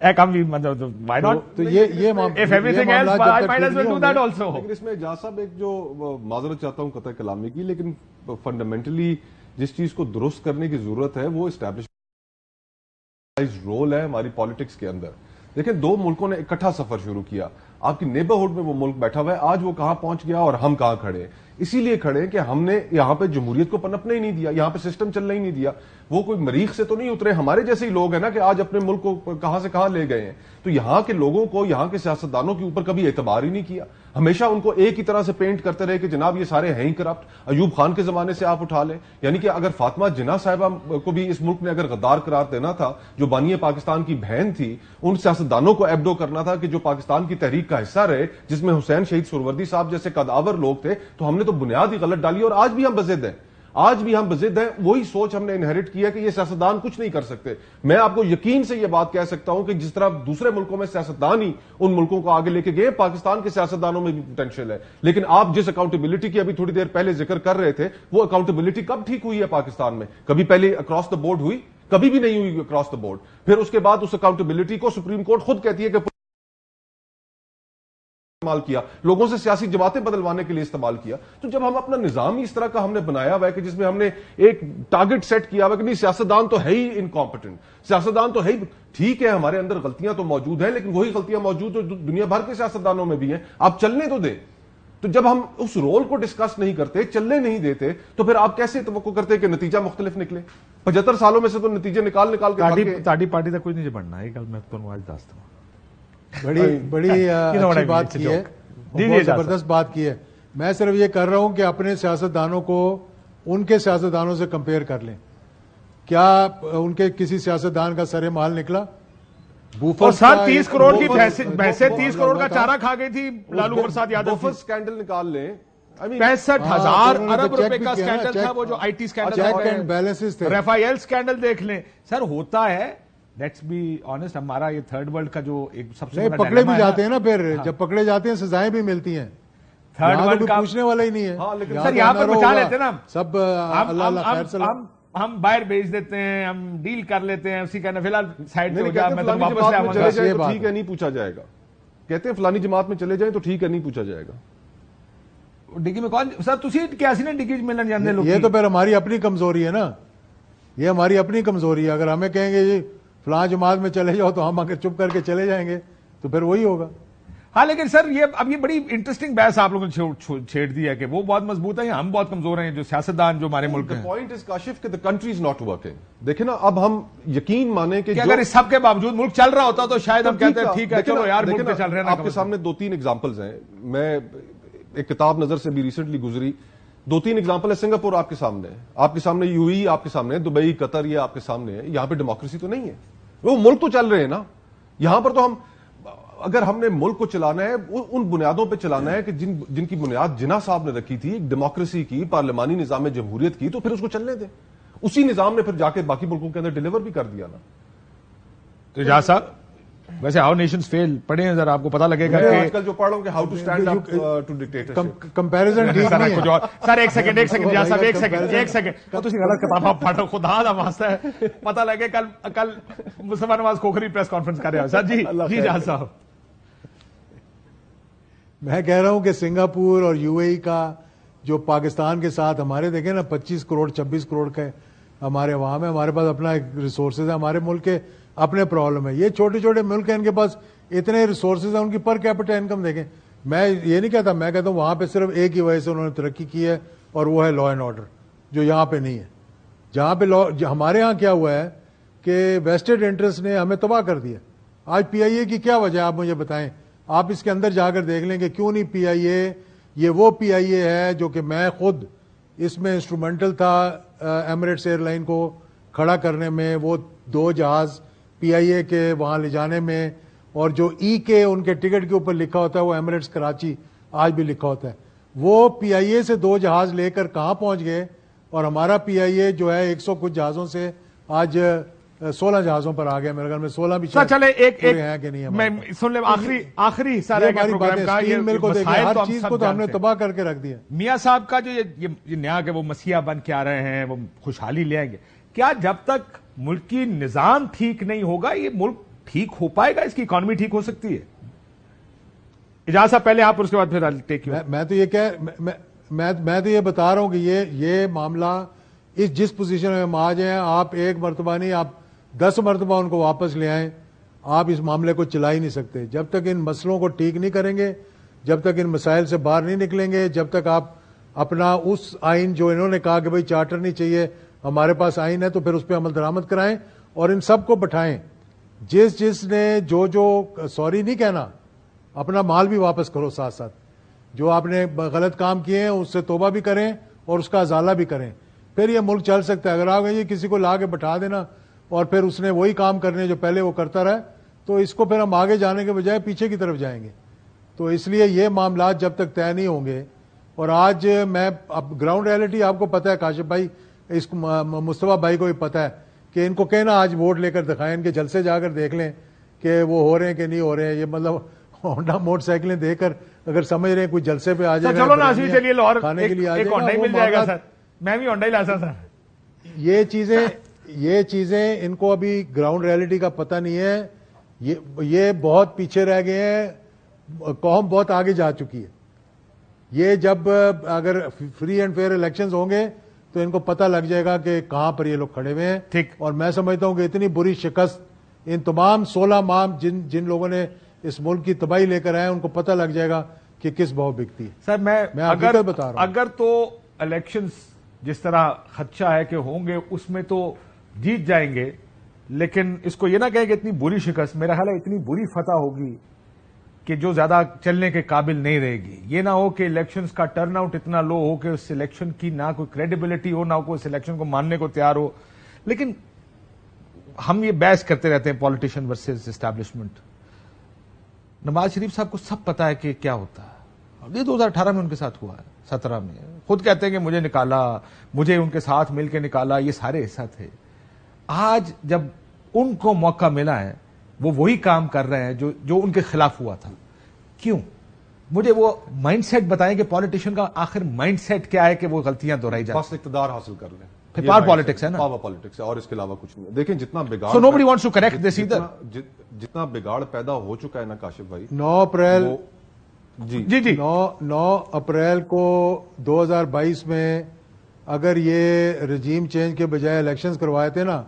why not? تو یہ If everything else, I might as well do that also. لیکن اس میں جہاں صاحب ایک جو معذرت چاہتا ہوں قطع کلامی کی، لیکن فنڈامنٹلی جس چیز کو درست کرنے کی ضرورت ہے وہ اسٹیبلش رول ہے ہماری پالیٹکس کے اندر. دیکھیں 2 ملکوں نے اکٹھا سفر شروع کیا، آپ کی نیبرہڈ میں وہ ملک بیٹھا ہوا ہے، آج وہ کہاں پہنچ گیا اور ہم کہاں کھڑے ہیں. اسی لیے کھڑے ہیں کہ ہم نے یہاں پہ جمہوریت کو پنپنے ہی نہیں دیا، یہاں پہ سسٹم چلنا ہی نہیں دیا. وہ کوئی مریخ سے تو نہیں اترے، ہمارے جیسے ہی لوگ ہیں نا کہ آج اپنے ملک کو کہاں سے کہاں لے گئے ہیں. تو یہاں کے لوگوں کو، یہاں کے سیاستدانوں کے اوپر کبھی اعتبار ہی نہیں کیا، ہمیشہ ان کو ایک ہی طرح سے پینٹ کرتے رہے کہ جناب یہ سارے ہیں ہی کرپٹ. ایوب خان کے زمانے سے آپ اٹھا لیں، یعنی کہ اگر فاطمہ جناح صاحبہ کو بھی اس ملک نے اگر غدار قرار دینا تھا، جو بانی پاکستان کی بہن تھی، ان سیاستدانوں کو ایبڈو کرنا تھا کہ جو پاکستان کی تحریک کا حصہ رہے، جس میں حسین شہید سہروردی صاحب جیسے قدآور لوگ تھے، تو ہم نے تو بنیاد ہی غلط ڈالی. اور آج بھی ہم بضد ہیں، آج بھی ہم بضد ہیں. وہی سوچ ہم نے انہیرٹ کیا کہ یہ سیاستدان کچھ نہیں کر سکتے. میں آپ کو یقین سے یہ بات کہہ سکتا ہوں کہ جس طرح دوسرے ملکوں میں سیاستدان ہی ان ملکوں کو آگے لے کے گئے، پاکستان کے سیاستدانوں میں بھی پوٹینشیل ہے. لیکن آپ جس اکاؤنٹیبلٹی کی ابھی تھوڑی دیر پہلے ذکر کر رہے تھے، وہ اکاؤنٹیبلٹی کب ٹھیک ہوئی ہے پاکستان میں؟ کبھی پہلے اکراس دا بورڈ ہوئی؟ کبھی بھی نہیں ہوئی اکراس دا بورڈ. پھر اس کے بعد اس اکاؤنٹیبلٹی کو سپریم کورٹ خود کہتی ہے کہ استعمال کیا، لوگوں سے سیاسی جماعتیں بدلوانے کے لیے استعمال کیا. تو جب ہم اپنا نظام ہی اس طرح کا ہم نے بنایا ہوا ہے کہ جس میں ہم نے ایک ٹارگٹ سیٹ کیا ہوا کہ نہیں سیاستدان تو ہے ہی انکمپیٹنٹ، سیاستدان تو ہے ہی، ٹھیک ہے ہمارے اندر غلطیاں تو موجود ہیں لیکن وہی غلطیاں موجود جو دنیا بھر کے سیاستدانوں میں بھی ہیں، آپ چلنے تو دیں. تو جب ہم اس رول کو ڈسکس نہیں کرتے، چلنے نہیں دیتے، تو پھر آپ کیسے توقع کرتے کہ نتیجہ مختلف نکلے؟ 75 سالوں میں سے تو نتیجے نکال کے تاڑی پارٹی تک کوئی نہیں بڑھنا ہے. کل میں تمہیں آج دستا ہوں بڑی اچھی بات کی ہے، بہت زبردست بات کی ہے. میں صرف یہ کر رہا ہوں کہ اپنے سیاستدانوں کو ان کے سیاستدانوں سے کمپیئر کر لیں. کیا ان کے کسی سیاستدان کا سر مال نکلا؟ اور سر 30 کروڑ کی بھینسیں 30 کروڑ کا چارہ کھا گئی تھی لالو پرساد یادو. اسکینڈل نکال لیں، 65,000 ارب روپے کا اسکینڈل تھا، وہ جو I T scandal, check and balances تھے. ریفائل اسکینڈل دیکھ لیں سر. ہوتا ہے، لیٹس بی آنےسٹ، ہمارا یہ تھرڈ ورلڈ کا جو ایک سب سے بڑا پکڑے بھی جاتے ہیں نا، پھر جب پکڑے جاتے ہیں سزائیں بھی ملتی ہیں. تھرڈ ورلڈ کا پوچھنے والا ہی نہیں ہے. سر یہاں پر بچا لیتے نا سب، اللہ خیر سلام. ہم باہر بھیج دیتے ہیں، ہم ڈیل کر لیتے ہیں، اسی کہنا فی الحال سائڈ پہ ہو جا، میں تو واپس لے آؤں گا. ٹھیک ہے نہیں پوچھا جائے گا، کہتے ہیں فلانی جماعت میں چلے جائیں تو ٹھیک ہے نہیں پوچھا جائے گا. ڈگی میں کون سر تسی کیا سی نے ڈگی ملن جاندے لوگ؟ یہ تو پھر ہماری اپنی کمزوری ہے نا، یہ ہماری اپنی کمزوری ہے. اگر ہمیں کہیں گے جی فلاں جماعت میں چلے جاؤ تو ہم اگر چپ کر کے چلے جائیں گے تو پھر وہی ہوگا. ہاں لیکن سر یہ بڑی انٹرسٹنگ بحث آپ لوگوں نے چھیڑ دی ہے کہ وہ بہت مضبوط ہے، ہم بہت کمزور ہیں جو سیاستدان جو ہمارے ملک ہیں. پوائنٹ از کاشف کہ the country is not working. دیکھیں نا، اب ہم یقین مانیں کہ اگر اس سب کے باوجود ملک چل رہا ہوتا تو شاید ہم کہتے ہیں ٹھیک ہے چلو یار ملک پہ چل رہے ہیں. آپ کے سامنے 2-3 ایگزامپلز ہیں، میں ایک کتاب نظر سے بھی ریسنٹلی گزری، 2-3 ایگزامپل ہے. سنگاپور آپ کے سامنے ہے، آپ کے سامنے یو اے آپ کے سامنے ہے، دبئی قطر یہ آپ کے سامنے ہے. یہاں پہ ڈیموکریسی تو نہیں ہے، وہ ملک تو چل رہے ہیں نا. یہاں پر تو اگر ہم نے ملک کو چلانا ہے ان بنیادوں پہ چلانا ہے کہ جن کی بنیاد جناح صاحب نے رکھی تھی، ڈیموکریسی کی، پارلیمانی نظام جمہوریت کی، تو پھر اس کو چلنے دیں. اسی نظام نے پھر جا کے باقی ملکوں کے اندر ڈیلیور بھی کر دیا نا. تو اجاز صاحب ویسے ہاؤ نیشنز فیل پڑھیں ذرا، آپ کو پتا لگے گا کہ آج کل جو پڑھ رہا ہوں کہ how to stand up to dictatorship. Comparison ٹھیک نہیں ہے سر. ایک سیکنڈ اجاز صاحب، ایک سیکنڈ تسی غلط کتاب آپ پڑھ رہے ہو، خدا دا واسطہ ہے. پتا لگے کل مصطفیٰ نواز کھوکھری پریس کانفرنس کر رہے ہو. سر جی اجاز صاحب، میں کہہ رہا ہوں کہ سنگاپور اور یو اے ای کا جو پاکستان کے ساتھ ہمارے دیکھیں نا 25 کروڑ 26 کروڑ کا ہمارے وہاں میں، ہمارے پاس اپنا ایک ریسورسز ہے، ہمارے ملک کے اپنے پرابلم ہے. یہ چھوٹے چھوٹے ملک ہیں، ان کے پاس اتنے ریسورسز ہیں، ان کی پر کیپٹا انکم دیکھیں. میں یہ نہیں کہتا، میں کہتا ہوں وہاں پہ صرف ایک ہی وجہ سے انہوں نے ترقی کی ہے اور وہ ہے لا اینڈ آرڈر، جو یہاں پہ نہیں ہے. جہاں پہ ہمارے ہاں کیا ہوا ہے کہ ویسٹڈ انٹرسٹ نے ہمیں تباہ کر دیا. آج پی آئی اے کی کیا وجہ ہے آپ مجھے بتائیں. آپ اس کے اندر جا کر دیکھ لیں کہ کیوں نہیں پی آئی اے، یہ وہ پی آئی اے ہے جو کہ میں خود اس میں انسٹرومنٹل تھا ایمریٹس ایئر لائن کو کھڑا کرنے میں، وہ 2 جہاز پی آئی اے کے وہاں لے جانے میں، اور جو ای کے ان کے ٹکٹ کے اوپر لکھا ہوتا ہے وہ ایمریٹس کراچی آج بھی لکھا ہوتا ہے. وہ پی آئی اے سے 2 جہاز لے کر کہاں پہنچ گئے، اور ہمارا پی آئی اے جو ہے 100 کچھ جہازوں سے آج 16 جہازوں پر آ گیا. میرے خیال میں 16 بھی چلے ایک ہیں کہ نہیں. میں سن لیں آخری حصہ رہ گیا پروگرام کا. یہ مل کو دیکھیں، ہر چیز کو تو ہم نے تباہ کر کے رکھ دیا. میاں صاحب کا جو یہ نیا کہ وہ مسیحا بن کے آ رہے ہیں، وہ خوشحالی لے آئیں گے. کیا جب تک ملکی نظام ٹھیک نہیں ہوگا یہ ملک ٹھیک ہو پائے گا؟ اس کی اکانومی ٹھیک ہو سکتی ہے؟ اجاز صاحب پہلے آپ، اس کے بعد پھر ٹیک یو. میں تو یہ میں تو یہ بتا رہا ہوں کہ یہ معاملہ جس پوزیشن میں ہم آ جائیں، آپ ایک مرتبہ نہیں، آپ 10 مرتبہ ان کو واپس لے آئیں، آپ اس معاملے کو چلا ہی نہیں سکتے. جب تک ان مسئلوں کو ٹھیک نہیں کریں گے، جب تک ان مسائل سے باہر نہیں نکلیں گے، جب تک آپ اپنا اس آئین جو انہوں نے کہا کہ بھئی چارٹر نہیں چاہیے، ہمارے پاس آئین ہے، تو پھر اس پہ عمل درآمد کرائیں اور ان سب کو بٹھائیں. جس نے جو سوری نہیں کہنا، اپنا مال بھی واپس کرو، ساتھ ساتھ جو آپ نے غلط کام کیے ہیں اس سے توبہ بھی کریں اور اس کا ازالہ بھی کریں. پھر یہ ملک چل سکتا ہے. اگر آپ یہ کسی کو لا کے بٹھا دینا اور پھر اس نے وہی کام کرنے جو پہلے وہ کرتا رہا، تو اس کو پھر ہم آگے جانے کے بجائے پیچھے کی طرف جائیں گے. تو اس لیے یہ معاملات جب تک طے نہیں ہوں گے، اور آج میں اب گراؤنڈ ریئلٹی آپ کو پتہ ہے، کاشف بھائی، اس مصطفیٰ بھائی کو بھی پتہ ہے کہ ان کو کہنا آج ووٹ لے کر دکھائیں، ان کے جلسے جا کر دیکھ لیں کہ وہ ہو رہے ہیں کہ نہیں ہو رہے ہیں. یہ مطلب ہونڈا موٹر سائیکلیں دے کر اگر سمجھ رہے ہیں کوئی جلسے پہ آ جائے گا، چلو نا آصف، چلیے لاہور کھانے کے لیے آ ایک جائے ہونڈا ہی گا، مل جائے گا سر. میں بھی ہونڈا ہی لاتا سر. یہ چیزیں ان کو ابھی گراؤنڈ ریئلٹی کا پتہ نہیں ہے. یہ بہت پیچھے رہ گئے ہیں، قوم بہت آگے جا چکی ہے. یہ جب اگر فری اینڈ فیئر الیکشنز ہوں گے تو ان کو پتہ لگ جائے گا کہ کہاں پر یہ لوگ کھڑے ہوئے ہیں. ٹھیک. اور میں سمجھتا ہوں کہ اتنی بری شکست ان تمام 16 ماہ جن لوگوں نے اس ملک کی تباہی لے کر آئے، ان کو پتہ لگ جائے گا کہ کس بہو بکتی ہے. سر میں حقیقت بتا رہا ہوں. اگر تو الیکشنز جس طرح خدشہ ہے کہ ہوں گے، اس میں تو جیت جائیں گے، لیکن اس کو یہ نہ کہیں کہ اتنی بری شکست، میرا خیال ہے اتنی بری فتح ہوگی کہ جو زیادہ چلنے کے قابل نہیں رہے گی. یہ نہ ہو کہ الیکشنز کا ٹرن آؤٹ اتنا لو ہو کہ اس الیکشن کی نہ کوئی کریڈیبلٹی ہو، نہ کوئی اس الیکشن کو ماننے کو تیار ہو. لیکن ہم یہ بحث کرتے رہتے ہیں politician versus establishment. Nawaz Sharif صاحب کو سب پتا ہے کہ کیا ہوتا ہے. یہ 2018 میں ان کے ساتھ ہوا ہے، 17 میں خود کہتے ہیں کہ مجھے نکالا، مجھے ان کے ساتھ مل کے نکالا، یہ سارے حصہ تھے. آج جب ان کو موقع ملا ہے، وہ وہی کام کر رہے ہیں جو ان کے خلاف ہوا تھا. کیوں؟ مجھے وہ مائنڈ سیٹ بتائیں کہ پالیٹیشین کا آخر مائنڈ سیٹ کیا ہے کہ وہ غلطیاں دہرائی جاتی ہیں. بس اقتدار حاصل کر لیں، پھر پاور پالیٹکس ہے نا، پاور پالیٹکس ہے اور اس کے علاوہ کچھ نہیں. دیکھیں جتنا بگاڑ، so nobody wants to correct this either. جتنا بگاڑ پیدا ہو چکا ہے نا کاشف بھائی، 9 اپریل جی 9 اپریل کو 2022 میں اگر یہ رجیم چینج کے بجائے الیکشنز کروائے تھے نا،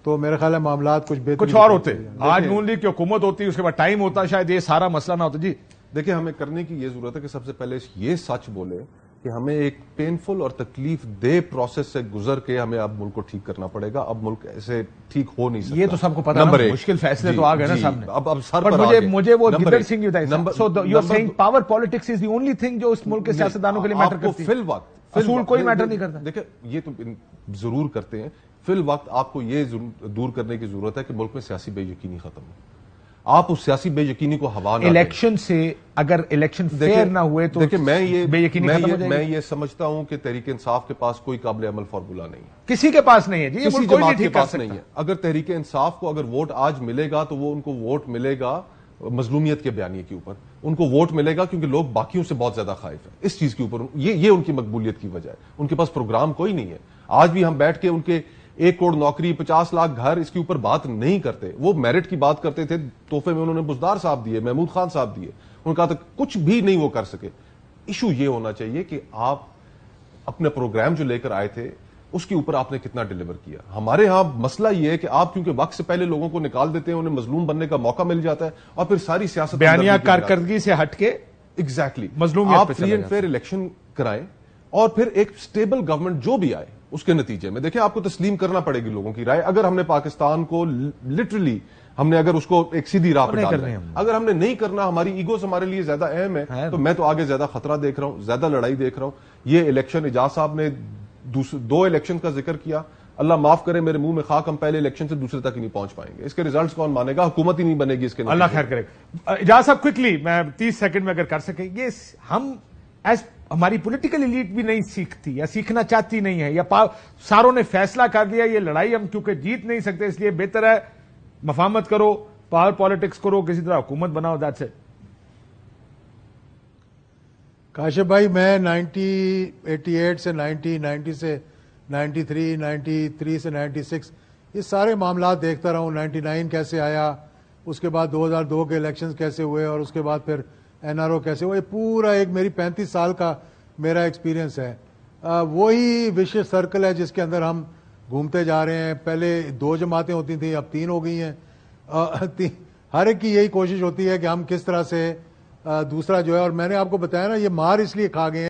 تو میرے خیال ہے معاملات کچھ اور ہوتے. آج نون لیگ کی حکومت ہوتی، اس کے بعد ٹائم ہوتا، شاید یہ سارا مسئلہ نہ ہوتا. جی دیکھیں، ہمیں کرنے کی یہ ضرورت ہے کہ سب سے پہلے یہ سچ بولے کہ ہمیں ایک پینفل اور تکلیف دہ پروسیس سے گزر کے ہمیں اب ملک کو ٹھیک کرنا پڑے گا. اب ملک ایسے ٹھیک ہو نہیں سکتا. یہ تو سب کو پتا ہے، مشکل فیصلے تو آ گئے نا سامنے. اب سر پر مجھے وہ Gadar Singh so you are seeing power politics is the only thing جو اس ملک کے سیاستدانوں کے لیے میٹر کرتی ہے. فی الوقت اصول کوئی میٹر نہیں کرتا. دیکھیں یہ تو ضرور کرتے ہیں. فی الوقت آپ کو یہ دور کرنے کی ضرورت ہے کہ ملک میں سیاسی بے یقینی ختم ہو. آپ اس سیاسی بے یقینی کو ہوا نہ الیکشن سے، اگر الیکشن فیئر نہ ہوئے تو دیکھیں بے یقینی ختم ہو جائے گی. میں یہ سمجھتا ہوں کہ تحریک انصاف کے پاس کوئی قابل عمل فارمولا نہیں ہے. کسی کے پاس نہیں ہے جی، کسی جماعت کے پاس نہیں ہے. اگر تحریک انصاف کو اگر ووٹ آج ملے گا تو وہ ان کو ووٹ ملے گا مظلومیت کے بیانیے کے اوپر. ان کو ووٹ ملے گا کیونکہ لوگ باقیوں سے بہت زیادہ خائف ہیں اس چیز کے اوپر. یہ ان کی مقبولیت کی وجہ ہے. ان کے پاس پروگرام کوئی نہیں ہے. آج بھی ہم بیٹھ کے ان کے 1 کروڑ نوکری، 50 لاکھ گھر، اس کے اوپر بات نہیں کرتے. وہ میرٹ کی بات کرتے تھے، تحفے میں انہوں نے بزدار صاحب دیے، محمود خان صاحب دیے. ان کا تو کچھ بھی نہیں وہ کر سکے. ایشو یہ ہونا چاہیے کہ آپ اپنے پروگرام جو لے کر آئے تھے اس کے اوپر آپ نے کتنا ڈیلیور کیا. ہمارے ہاں مسئلہ یہ ہے کہ آپ کیونکہ وقت سے پہلے لوگوں کو نکال دیتے ہیں، انہیں مظلوم بننے کا موقع مل جاتا ہے اور پھر ساری سیاست بیانیہ کارکردگی سے ہٹ کے ایگزیکٹلی مظلومیت آپ پہ فری اینڈ فیئر الیکشن کرائیں اور پھر ایک سٹیبل گورنمنٹ جو بھی آئے اس کے نتیجے میں دیکھیں آپ کو تسلیم کرنا پڑے گی لوگوں کی رائے. اگر ہم نے پاکستان کو لٹرلی ہم نے اگر اس کو ایک سیدھی راہ پر ڈالنا ہے، اگر ہم نے نہیں کرنا، ہماری ایگوز ہمارے لیے زیادہ اہم ہے، تو میں تو آگے زیادہ خطرہ دیکھ رہا ہوں، زیادہ لڑائی دیکھ رہا ہوں. یہ الیکشن اجاز صاحب نے 2 الیکشن کا ذکر کیا. اللہ معاف کرے میرے منہ میں خاک، ہم پہلے الیکشن سے دوسرے تک ہی نہیں پہنچ پائیں گے. اس کے ریزلٹس کون مانے گا؟ حکومت ہی نہیں بنے گی اس کے. اللہ خیر کرے. اجاز صاحب کوئکلی میں 30 سیکنڈ میں اگر کر سکیں، یہ ہم ہماری پولیٹیکل ایلیٹ بھی نہیں سیکھتی یا سیکھنا چاہتی نہیں ہے، یا ساروں نے فیصلہ کر دیا یہ لڑائی ہم کیونکہ جیت نہیں سکتے، اس لیے بہتر ہے مفاہمت کرو، پاور پالیٹکس کرو، کسی طرح حکومت بناؤ. That's it. کاشف بھائی میں 1988 سے 90 سے 93 سے 96 یہ سارے معاملات دیکھتا رہا ہوں. 99 کیسے آیا، اس کے بعد 2002 کے الیکشنز کیسے ہوئے اور اس کے بعد پھر NRO کیسے ہوئے. یہ پورا ایک میری 35 سال کا میرا ایکسپیرینس ہے. وہی وشیس سرکل ہے جس کے اندر ہم گھومتے جا رہے ہیں. پہلے 2 جماعتیں ہوتی تھیں, اب 3 ہو گئی ہیں. ہر ایک کی یہی کوشش ہوتی ہے کہ ہم کس طرح سے دوسرا جو ہے, اور میں نے آپ کو بتایا نا, یہ مار اس لیے کھا گئے ہیں